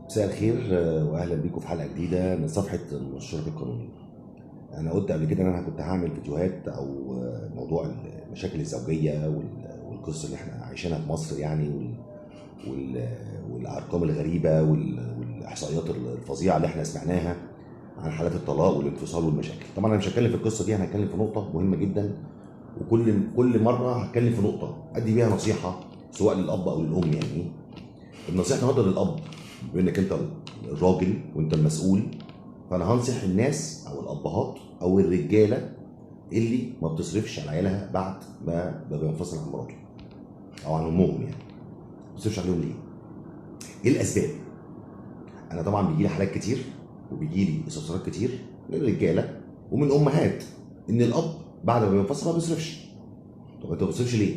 مساء الخير واهلا بيكم في حلقه جديده من صفحه المستشارات القانونيه. انا قلت قبل كده ان انا كنت هعمل فيديوهات او موضوع المشاكل الزوجيه والقصه اللي احنا عايشينها في مصر يعني وال- والارقام الغريبه والاحصائيات الفظيعه اللي احنا سمعناها عن حالات الطلاق والانفصال والمشاكل. طبعا انا مش هتكلم في القصه دي، انا هتكلم في نقطه مهمه جدا، وكل مره هتكلم في نقطه ادي بيها نصيحه سواء للاب او للام. يعني النصيحه النهارده للاب، بما انك انت الراجل وانت المسؤول، فانا هنصح الناس او الابهات او الرجاله اللي ما بتصرفش على عيالها بعد ما بينفصل عن مراته او عن امهم. يعني ما بتصرفش عليهم ليه؟ ايه الاسباب؟ انا طبعا بيجي لي حالات كتير وبيجي لي استفسارات كتير من رجاله ومن امهات ان الاب بعد ما بينفصل ما بيصرفش. طب انت ما بتصرفش ليه؟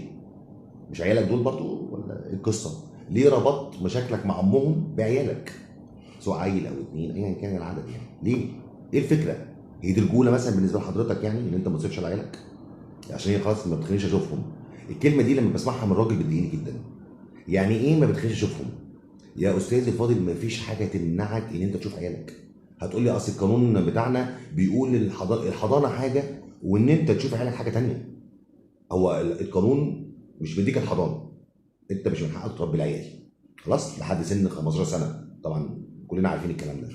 مش عيالك دول برضو ولا ايه القصه؟ ليه ربطت مشاكلك مع امهم بعيالك؟ سواء عيل او اتنين ايا كان العدد، يعني ليه؟ ايه الفكره؟ هي دي رجوله مثلا بالنسبه لحضرتك يعني ان انت ما تصرفش على عيالك؟ عشان هي خلاص ما بتخلينيش اشوفهم. الكلمه دي لما بسمعها من راجل بتضايقني جدا. يعني ايه ما بتخلينيش اشوفهم؟ يا استاذي الفاضل ما فيش حاجه تمنعك ان انت تشوف عيالك. هتقول لي اصل القانون بتاعنا بيقول الحضانه حاجه وان انت تشوف عيالك حاجه تانية. هو القانون مش بيديك الحضانه، انت مش من حقك تربي العيال خلاص لحد سن 15 سنه، طبعا كلنا عارفين الكلام ده.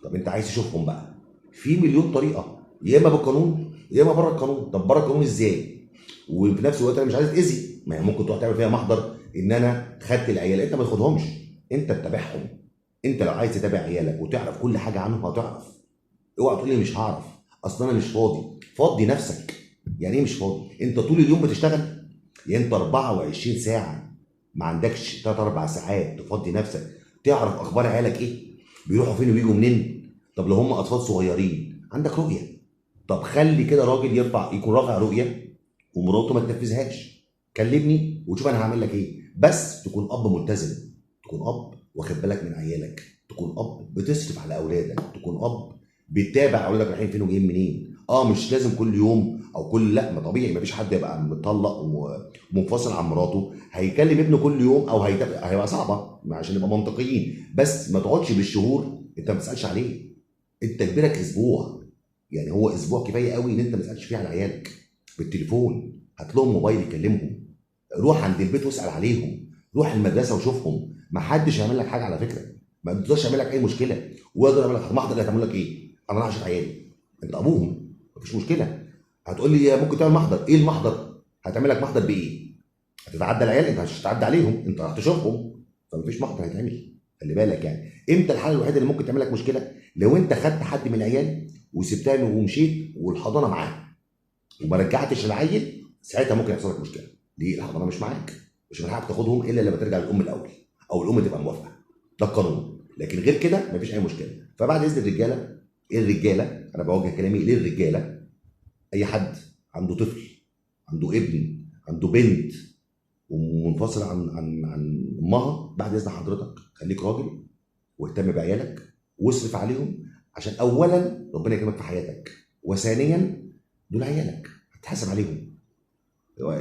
طب انت عايز تشوفهم بقى في مليون طريقه، يا اما بالقانون يا اما بره القانون. طب بره القانون ازاي؟ وفي نفس الوقت انا مش عايز اذي، ما هي ممكن تروح تعمل فيها محضر ان انا خدت العيال. انت ما تاخدهمش، انت تتابعهم. انت لو عايز تتابع عيالك وتعرف كل حاجه عنهم هتعرف. اوعى تقول لي مش هعرف اصل انا مش فاضي. فضي نفسك. يعني ايه مش فاضي؟ انت طول اليوم بتشتغل؟ يعني انت 24 ساعه ما عندكش 3 4 ساعات تفضي نفسك تعرف اخبار عيالك ايه؟ بيروحوا فين وبيجوا منين؟ طب لو هم اطفال صغيرين عندك رؤيه. طب خلي كده راجل يكون رافع رؤيه ومراته ما تنفذهاش. كلمني وشوف انا هعمل لك ايه، بس تكون اب ملتزم، تكون اب واخد بالك من عيالك، تكون اب بتصرف على اولادك، تكون اب بتتابع اولادك رايحين فين وجايين منين. مش لازم كل يوم او كل، لا، ما طبيعي ما فيش حد يبقى مطلق ومنفصل عن مراته هيكلم ابنه كل يوم او هيتابع، هيبقى صعبه عشان نبقى منطقيين. بس ما تقعدش بالشهور انت ما تسالش عليه. انت كبيرك اسبوع، يعني هو اسبوع كفايه قوي ان انت ما تسالش فيه على عيالك. بالتليفون هات لهم موبايل يكلمهم، روح عند البيت واسال عليهم، روح المدرسه وشوفهم. ما حدش هيعمل لك حاجه على فكره، ما تقدرش يعمل لك اي مشكله. ويقدر يعمل لك محضر اللي هتعمل لك ايه؟ انا رايح اشوف عيالي، انت ابوهم مفيش مشكله. هتقول لي ممكن تعمل محضر، ايه المحضر؟ هتعمل لك محضر بايه؟ هتتعدى العيال؟ انت مش هتتعدى عليهم، انت راح تشوفهم، فمفيش محضر هيتعمل. خلي بالك يعني امتى الحاله الوحيده اللي ممكن تعمل لك مشكله؟ لو انت خدت حد من العيال وسبتها له ومشيت والحضانه معاه وما رجعتش العيل، ساعتها ممكن يحصل لك مشكله. ليه؟ الحضانه مش معاك، مش من حقك تاخدهم الا لما ترجع للام الاول او الام تبقى موافقه. ده القانون، لكن غير كده مفيش اي مشكله. فبعد اذن الرجاله، الرجاله انا بوجه كلامي للرجاله، اي حد عنده طفل، عنده ابن، عنده بنت ومنفصل عن امها، بعد اذن حضرتك خليك راجل واهتم بعيالك واصرف عليهم، عشان اولا ربنا يكرمك في حياتك، وثانيا دول عيالك هتحاسب عليهم.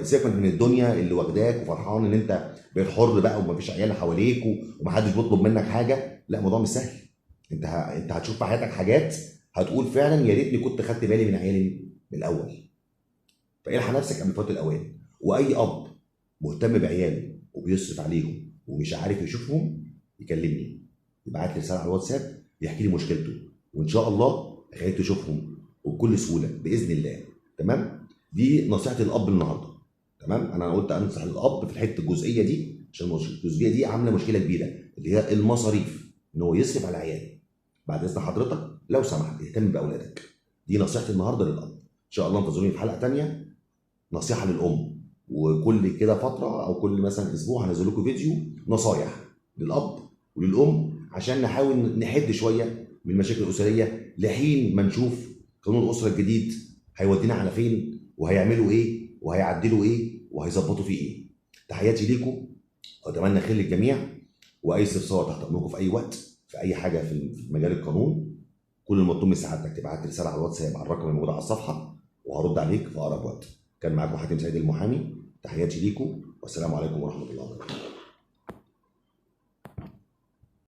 سيبك من الدنيا اللي واخداك وفرحان ان انت بقيت حر بقى ومفيش عيال حواليك ومحدش بيطلب منك حاجه. لا، الموضوع مش سهل. انت هتشوف في حياتك حاجات هتقول فعلا يا ريتني كنت خدت بالي من عيالي من الاول. فالحق نفسك قبل فوات الاوان. واي اب مهتم بعياله وبيصرف عليهم ومش عارف يشوفهم يكلمني، يبعت لي رساله على الواتساب يحكي لي مشكلته، وان شاء الله اخليك تشوفهم وبكل سهوله باذن الله. تمام؟ دي نصيحه الاب النهارده. تمام؟ انا قلت انصح الاب في الحته الجزئيه دي عشان الجزئيه دي عامله مشكله كبيره، اللي هي المصاريف، ان هو يصرف على عياله. بعد اذن حضرتك لو سمحت اهتم باولادك. دي نصيحتي النهارده للاب. ان شاء الله انتظروني في حلقه تانيه نصيحه للام. وكل كده فتره او كل مثلا اسبوع هنزل لكم فيديو نصايح للاب وللام عشان نحاول نحد شويه من المشاكل الاسريه لحين ما نشوف قانون الاسره الجديد هيودينا على فين وهيعملوا ايه وهيعدلوا ايه وهيظبطوا فيه ايه. تحياتي ليكم واتمنى خير للجميع. واي استفسار تحت امركم في اي وقت في اي حاجه في مجال القانون. كل المطلوب من سعادتك تبعت لي رساله على الواتساب على الرقم الموجود على الصفحه وهرد عليك في اقرب وقت. كان معاكم حاتم سيد المحامي. تحياتي ليكم والسلام عليكم ورحمه الله وبركاته.